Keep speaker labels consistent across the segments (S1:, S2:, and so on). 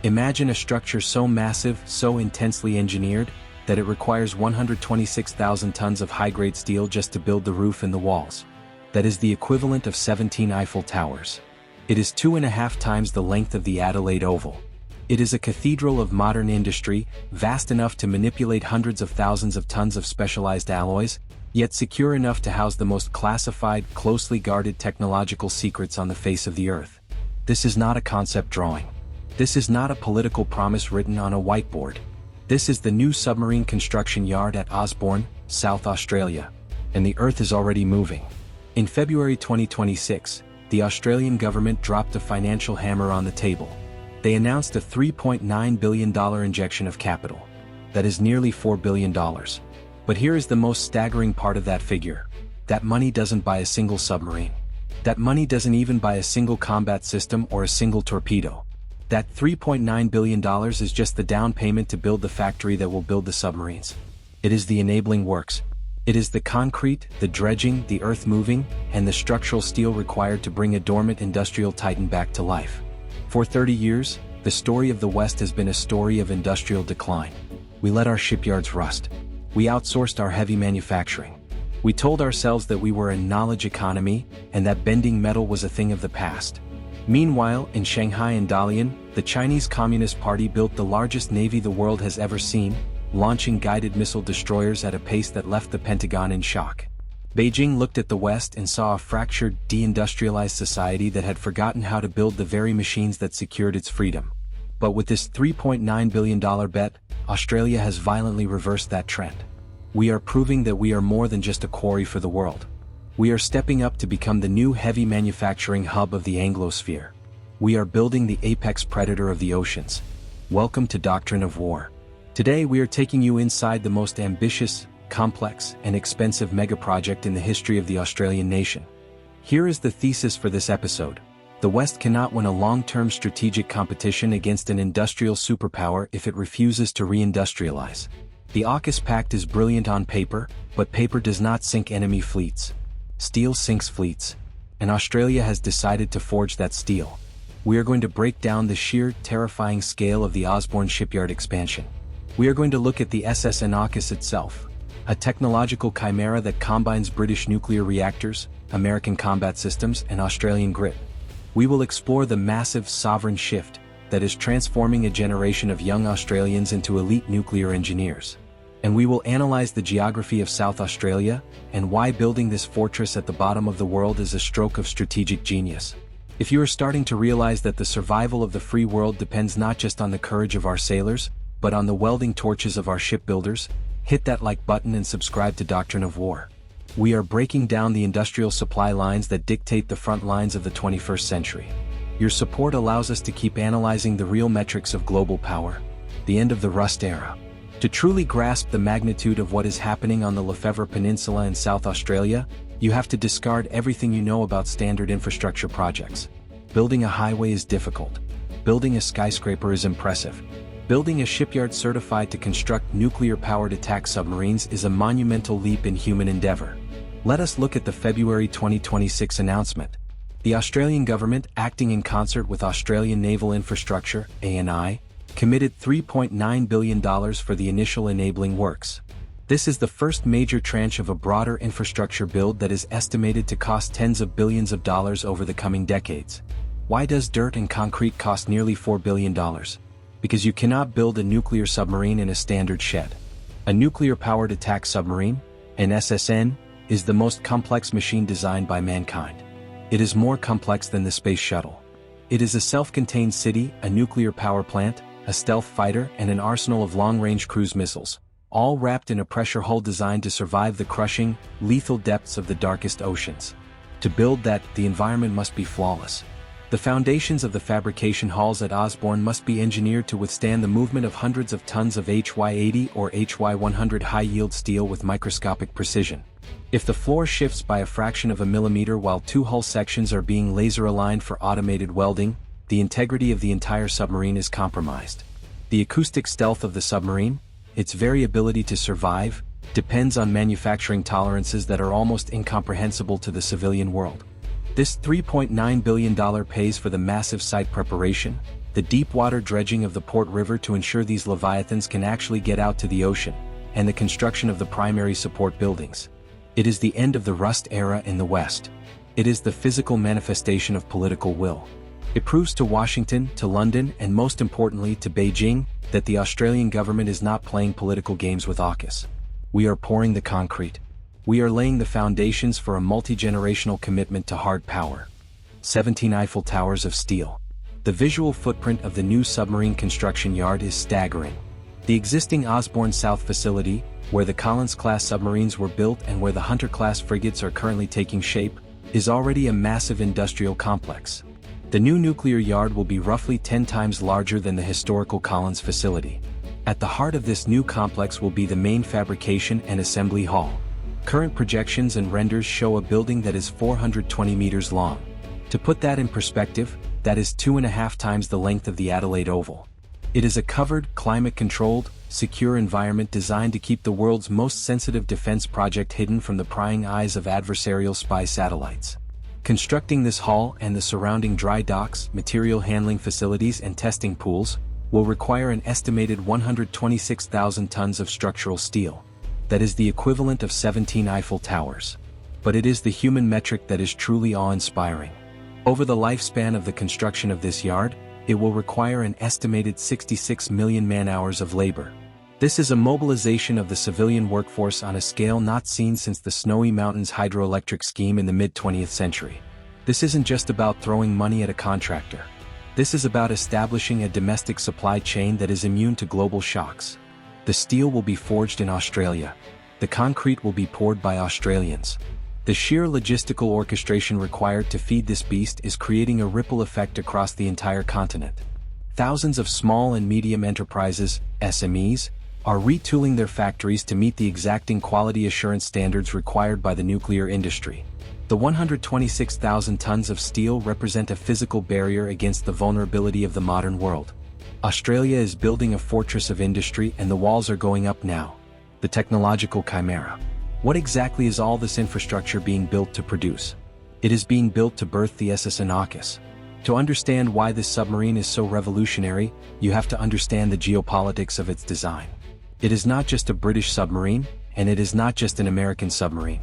S1: Imagine a structure so massive, so intensely engineered, that it requires 126,000 tons of high-grade steel just to build the roof and the walls. That is the equivalent of 17 Eiffel Towers. It is 2.5 times the length of the Adelaide Oval. It is a cathedral of modern industry, vast enough to manipulate hundreds of thousands of tons of specialized alloys, yet secure enough to house the most classified, closely guarded technological secrets on the face of the earth. This is not a concept drawing. This is not a political promise written on a whiteboard. This is the new submarine construction yard at Osborne, South Australia. And the earth is already moving. In February 2026, the Australian government dropped a financial hammer on the table. They announced a $3.9 billion injection of capital. That is nearly $4 billion. But here is the most staggering part of that figure. That money doesn't buy a single submarine. That money doesn't even buy a single combat system or a single torpedo. That $3.9 billion is just the down payment to build the factory that will build the submarines. It is the enabling works. It is the concrete, the dredging, the earth moving, and the structural steel required to bring a dormant industrial titan back to life. For 30 years, the story of the West has been a story of industrial decline. We let our shipyards rust. We outsourced our heavy manufacturing. We told ourselves that we were a knowledge economy, and that bending metal was a thing of the past. Meanwhile, in Shanghai and Dalian, the Chinese Communist Party built the largest navy the world has ever seen, launching guided missile destroyers at a pace that left the Pentagon in shock. Beijing looked at the West and saw a fractured, deindustrialized society that had forgotten how to build the very machines that secured its freedom. But with this $3.9 billion bet, Australia has violently reversed that trend. We are proving that we are more than just a quarry for the world. We are stepping up to become the new heavy manufacturing hub of the Anglosphere. We are building the apex predator of the oceans. Welcome to Doctrine of War. Today we are taking you inside the most ambitious, complex, and expensive mega-project in the history of the Australian nation. Here is the thesis for this episode. The West cannot win a long-term strategic competition against an industrial superpower if it refuses to reindustrialize. The AUKUS Pact is brilliant on paper, but paper does not sink enemy fleets. Steel sinks fleets. And Australia has decided to forge that steel. We are going to break down the sheer, terrifying scale of the Osborne Shipyard expansion. We are going to look at the SSN-AUKUS itself, a technological chimera that combines British nuclear reactors, American combat systems, and Australian grit. We will explore the massive sovereign shift that is transforming a generation of young Australians into elite nuclear engineers. And we will analyze the geography of South Australia and why building this fortress at the bottom of the world is a stroke of strategic genius. If you are starting to realize that the survival of the free world depends not just on the courage of our sailors, but on the welding torches of our shipbuilders, hit that like button and subscribe to Doctrine of War. We are breaking down the industrial supply lines that dictate the front lines of the 21st century. Your support allows us to keep analyzing the real metrics of global power, the end of the rust era. To truly grasp the magnitude of what is happening on the Lefevre Peninsula in South Australia, you have to discard everything you know about standard infrastructure projects. Building a highway is difficult. Building a skyscraper is impressive. Building a shipyard certified to construct nuclear-powered attack submarines is a monumental leap in human endeavor. Let us look at the February 2026 announcement. The Australian government, acting in concert with Australian Naval Infrastructure, ANI, committed $3.9 billion for the initial enabling works. This is the first major tranche of a broader infrastructure build that is estimated to cost tens of billions of dollars over the coming decades. Why does dirt and concrete cost nearly $4 billion? Because you cannot build a nuclear submarine in a standard shed. A nuclear-powered attack submarine, an SSN, is the most complex machine designed by mankind. It is more complex than the space shuttle. It is a self-contained city, a nuclear power plant, a stealth fighter, and an arsenal of long-range cruise missiles, all wrapped in a pressure hull designed to survive the crushing, lethal depths of the darkest oceans. To build that, the environment must be flawless. The foundations of the fabrication halls at Osborne must be engineered to withstand the movement of hundreds of tons of HY80 or HY100 high-yield steel with microscopic precision. If the floor shifts by a fraction of a millimeter while two hull sections are being laser-aligned for automated welding, the integrity of the entire submarine is compromised. The acoustic stealth of the submarine, its very ability to survive, depends on manufacturing tolerances that are almost incomprehensible to the civilian world. This $3.9 billion pays for the massive site preparation, the deep water dredging of the port river to ensure these leviathans can actually get out to the ocean, and the construction of the primary support buildings. It is the end of the rust era in the West. It is the physical manifestation of political will. It proves to Washington, to London, and most importantly to Beijing, that the Australian government is not playing political games with AUKUS. We are pouring the concrete. We are laying the foundations for a multi-generational commitment to hard power. 17 Eiffel Towers of steel. The visual footprint of the new submarine construction yard is staggering. The existing Osborne South facility, where the Collins-class submarines were built and where the Hunter-class frigates are currently taking shape, is already a massive industrial complex. The new nuclear yard will be roughly 10 times larger than the historical Collins facility. At the heart of this new complex will be the main fabrication and assembly hall. Current projections and renders show a building that is 420 meters long. To put that in perspective, that is 2.5 times the length of the Adelaide Oval. It is a covered, climate-controlled, secure environment designed to keep the world's most sensitive defense project hidden from the prying eyes of adversarial spy satellites. Constructing this hall and the surrounding dry docks, material handling facilities and testing pools will require an estimated 126,000 tons of structural steel. That is the equivalent of 17 Eiffel Towers. But it is the human metric that is truly awe-inspiring. Over the lifespan of the construction of this yard, it will require an estimated 66 million man-hours of labor. This is a mobilization of the civilian workforce on a scale not seen since the Snowy Mountains hydroelectric scheme in the mid-20th century. This isn't just about throwing money at a contractor. This is about establishing a domestic supply chain that is immune to global shocks. The steel will be forged in Australia. The concrete will be poured by Australians. The sheer logistical orchestration required to feed this beast is creating a ripple effect across the entire continent. Thousands of small and medium enterprises, SMEs, are retooling their factories to meet the exacting quality assurance standards required by the nuclear industry. The 126,000 tons of steel represent a physical barrier against the vulnerability of the modern world. Australia is building a fortress of industry and the walls are going up now. The technological chimera. What exactly is all this infrastructure being built to produce? It is being built to birth the SSN-AUKUS. To understand why this submarine is so revolutionary, you have to understand the geopolitics of its design. It is not just a British submarine, and it is not just an American submarine.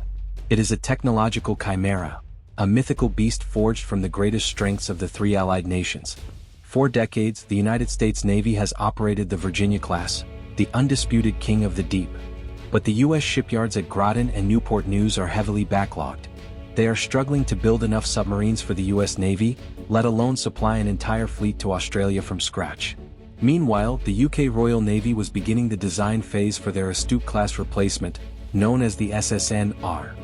S1: It is a technological chimera, a mythical beast forged from the greatest strengths of the three allied nations. For decades, the United States Navy has operated the Virginia-class, the undisputed king of the deep. But the U.S. shipyards at Groton and Newport News are heavily backlogged. They are struggling to build enough submarines for the U.S. Navy, let alone supply an entire fleet to Australia from scratch. Meanwhile, the UK Royal Navy was beginning the design phase for their Astute-class replacement, known as the SSN-AUKUS.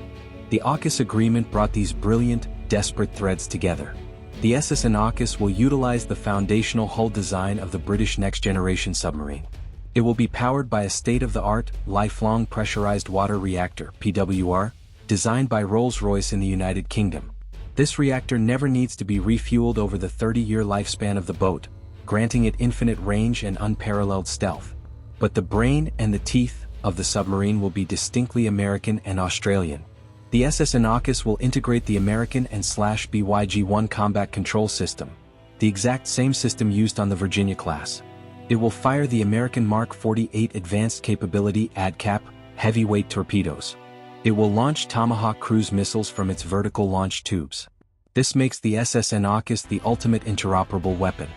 S1: The AUKUS agreement brought these brilliant, desperate threads together. The SSN-AUKUS will utilize the foundational hull design of the British next-generation submarine. It will be powered by a state-of-the-art, lifelong pressurized water reactor (PWR), designed by Rolls-Royce in the United Kingdom. This reactor never needs to be refueled over the 30-year lifespan of the boat, granting it infinite range and unparalleled stealth. But the brain and the teeth of the submarine will be distinctly American and Australian. The SSN-AUKUS will integrate the American and /BYG-1 combat control system, the exact same system used on the Virginia-class. It will fire the American Mark 48 Advanced Capability ADCAP heavyweight torpedoes. It will launch Tomahawk cruise missiles from its vertical launch tubes. This makes the SSN-AUKUS the ultimate interoperable weapon.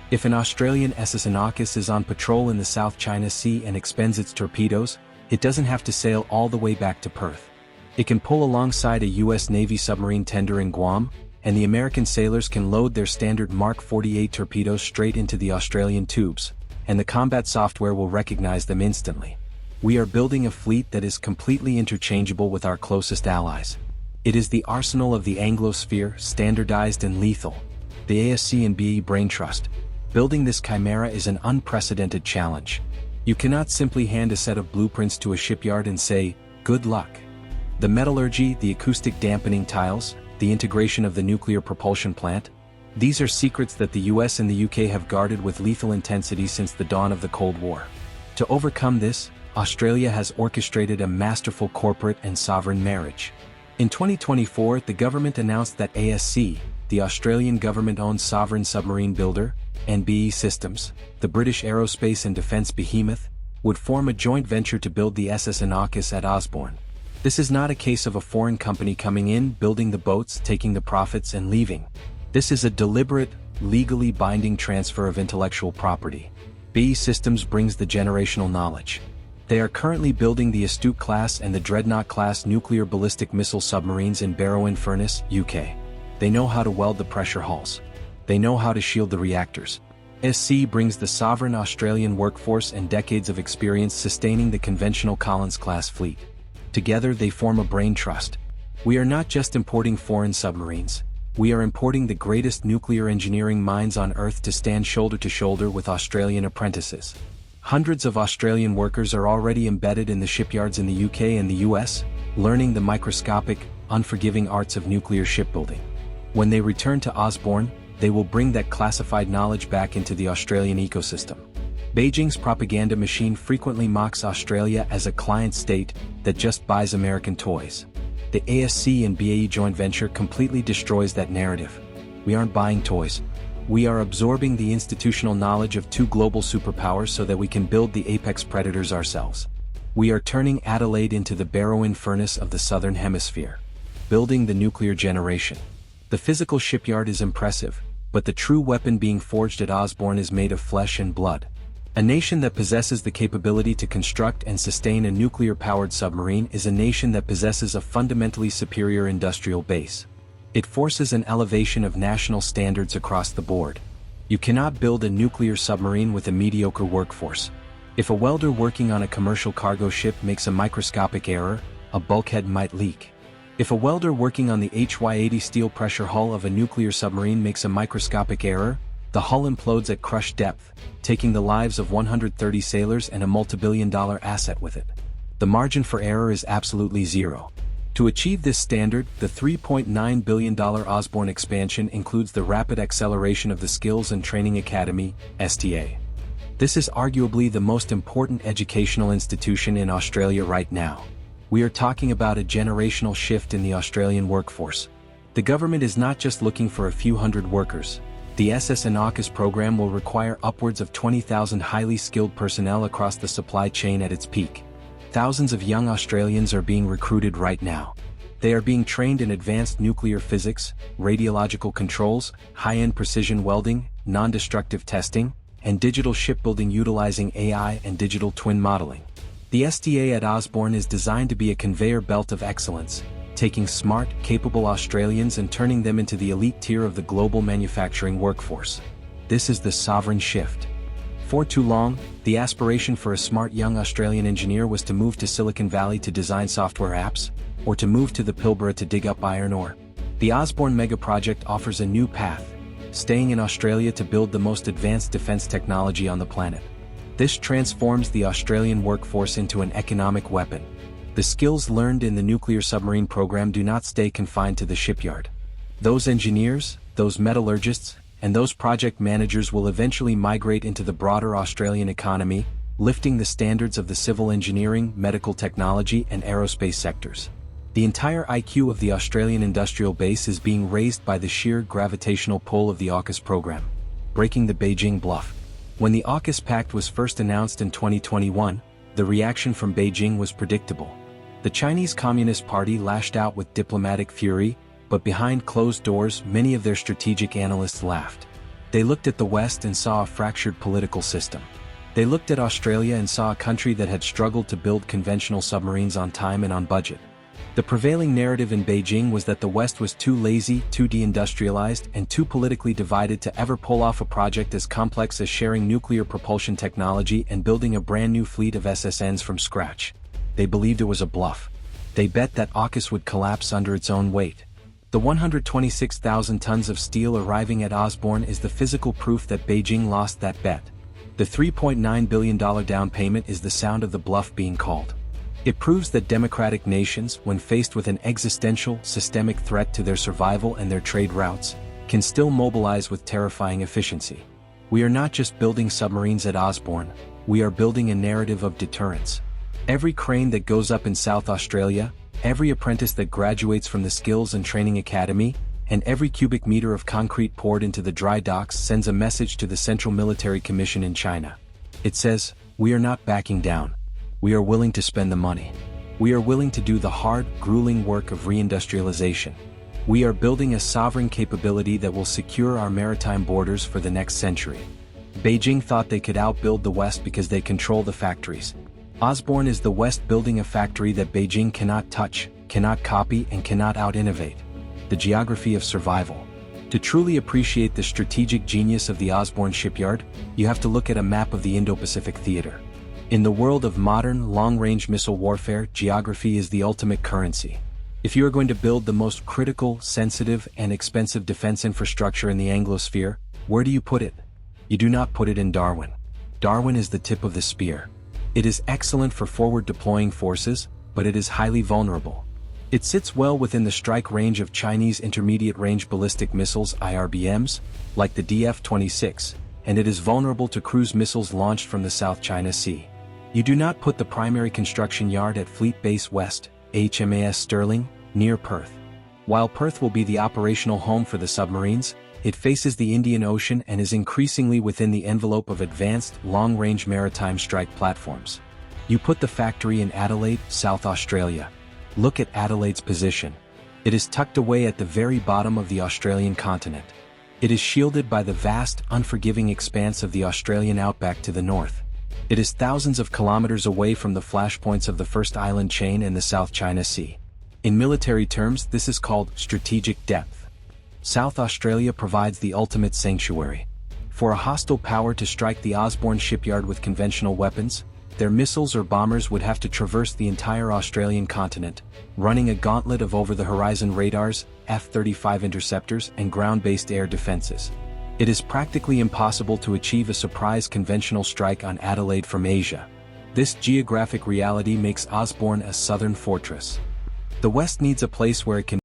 S1: If an Australian SSN-AUKUS is on patrol in the South China Sea and expends its torpedoes, it doesn't have to sail all the way back to Perth. It can pull alongside a U.S. Navy submarine tender in Guam, and the American sailors can load their standard Mark 48 torpedoes straight into the Australian tubes, and the combat software will recognize them instantly. We are building a fleet that is completely interchangeable with our closest allies. It is the arsenal of the Anglosphere, standardized and lethal. The ASC and BAE brain trust. Building this chimera is an unprecedented challenge. You cannot simply hand a set of blueprints to a shipyard and say, "Good luck." The metallurgy, the acoustic dampening tiles, the integration of the nuclear propulsion plant, these are secrets that the US and the UK have guarded with lethal intensity since the dawn of the Cold War. To overcome this, Australia has orchestrated a masterful corporate and sovereign marriage. In 2024, the government announced that ASC, the Australian government-owned sovereign submarine builder, and BAE Systems, the British aerospace and defense behemoth, would form a joint venture to build the SSN-AUKUS at Osborne. This is not a case of a foreign company coming in, building the boats, taking the profits and leaving. This is a deliberate, legally binding transfer of intellectual property. BAE Systems brings the generational knowledge. They are currently building the Astute-class and the Dreadnought-class nuclear ballistic missile submarines in Barrow-in-Furness, UK. They know how to weld the pressure hulls. They know how to shield the reactors. ASC brings the sovereign Australian workforce and decades of experience sustaining the conventional Collins-class fleet. Together they form a brain trust. We are not just importing foreign submarines. We are importing the greatest nuclear engineering minds on Earth to stand shoulder to shoulder with Australian apprentices. Hundreds of Australian workers are already embedded in the shipyards in the UK and the US, learning the microscopic, unforgiving arts of nuclear shipbuilding. When they return to Osborne, they will bring that classified knowledge back into the Australian ecosystem. Beijing's propaganda machine frequently mocks Australia as a client state that just buys American toys. The ASC and BAE joint venture completely destroys that narrative. We aren't buying toys. We are absorbing the institutional knowledge of two global superpowers so that we can build the apex predators ourselves. We are turning Adelaide into the Barrow-in-Furness of the Southern Hemisphere. Building the nuclear generation. The physical shipyard is impressive, but the true weapon being forged at Osborne is made of flesh and blood. A nation that possesses the capability to construct and sustain a nuclear-powered submarine is a nation that possesses a fundamentally superior industrial base. It forces an elevation of national standards across the board. You cannot build a nuclear submarine with a mediocre workforce. If a welder working on a commercial cargo ship makes a microscopic error, a bulkhead might leak. If a welder working on the HY-80 steel pressure hull of a nuclear submarine makes a microscopic error, the hull implodes at crush depth, taking the lives of 130 sailors and a multi-billion-dollar asset with it. The margin for error is absolutely zero. To achieve this standard, the $3.9 billion Osborne expansion includes the rapid acceleration of the Skills and Training Academy, STA. This is arguably the most important educational institution in Australia right now. We are talking about a generational shift in the Australian workforce. The government is not just looking for a few hundred workers. The SSN-AUKUS program will require upwards of 20,000 highly skilled personnel across the supply chain at its peak. Thousands of young Australians are being recruited right now. They are being trained in advanced nuclear physics, radiological controls, high-end precision welding, non-destructive testing, and digital shipbuilding utilizing AI and digital twin modeling. The STA at Osborne is designed to be a conveyor belt of excellence, taking smart, capable Australians and turning them into the elite tier of the global manufacturing workforce. This is the sovereign shift. For too long, the aspiration for a smart young Australian engineer was to move to Silicon Valley to design software apps, or to move to the Pilbara to dig up iron ore. The Osborne Mega Project offers a new path, staying in Australia to build the most advanced defense technology on the planet. This transforms the Australian workforce into an economic weapon. The skills learned in the nuclear submarine program do not stay confined to the shipyard. Those engineers, those metallurgists, and those project managers will eventually migrate into the broader Australian economy, lifting the standards of the civil engineering, medical technology, and aerospace sectors. The entire IQ of the Australian industrial base is being raised by the sheer gravitational pull of the AUKUS program. Breaking the Beijing bluff. When the AUKUS Pact was first announced in 2021, the reaction from Beijing was predictable. The Chinese Communist Party lashed out with diplomatic fury, but behind closed doors many of their strategic analysts laughed. They looked at the West and saw a fractured political system. They looked at Australia and saw a country that had struggled to build conventional submarines on time and on budget. The prevailing narrative in Beijing was that the West was too lazy, too deindustrialized, and too politically divided to ever pull off a project as complex as sharing nuclear propulsion technology and building a brand new fleet of SSNs from scratch. They believed it was a bluff. They bet that AUKUS would collapse under its own weight. The 126,000 tons of steel arriving at Osborne is the physical proof that Beijing lost that bet. The $3.9 billion down payment is the sound of the bluff being called. It proves that democratic nations, when faced with an existential, systemic threat to their survival and their trade routes, can still mobilize with terrifying efficiency. We are not just building submarines at Osborne, we are building a narrative of deterrence. Every crane that goes up in South Australia, every apprentice that graduates from the Skills and Training Academy, and every cubic meter of concrete poured into the dry docks sends a message to the Central Military Commission in China. It says, "We are not backing down. We are willing to spend the money. We are willing to do the hard, grueling work of reindustrialization. We are building a sovereign capability that will secure our maritime borders for the next century." Beijing thought they could outbuild the West because they control the factories. Osborne is the West building a factory that Beijing cannot touch, cannot copy, and cannot out-innovate. The geography of survival. To truly appreciate the strategic genius of the Osborne shipyard, you have to look at a map of the Indo-Pacific theater. In the world of modern, long-range missile warfare, geography is the ultimate currency. If you are going to build the most critical, sensitive, and expensive defense infrastructure in the Anglosphere, where do you put it? You do not put it in Darwin. Darwin is the tip of the spear. It is excellent for forward deploying forces, but it is highly vulnerable. It sits well within the strike range of Chinese intermediate-range ballistic missiles (IRBMs), like the DF-26, and it is vulnerable to cruise missiles launched from the South China Sea. You do not put the primary construction yard at Fleet Base West, HMAS Sterling, near Perth. While Perth will be the operational home for the submarines, it faces the Indian Ocean and is increasingly within the envelope of advanced, long-range maritime strike platforms. You put the factory in Adelaide, South Australia. Look at Adelaide's position. It is tucked away at the very bottom of the Australian continent. It is shielded by the vast, unforgiving expanse of the Australian outback to the north. It is thousands of kilometers away from the flashpoints of the first island chain and the South China Sea. In military terms, this is called strategic depth. South Australia provides the ultimate sanctuary. For a hostile power to strike the Osborne shipyard with conventional weapons, their missiles or bombers would have to traverse the entire Australian continent, running a gauntlet of over-the-horizon radars, F-35 interceptors, and ground-based air defenses. It is practically impossible to achieve a surprise conventional strike on Adelaide from Asia. This geographic reality makes Osborne a southern fortress. The West needs a place where it can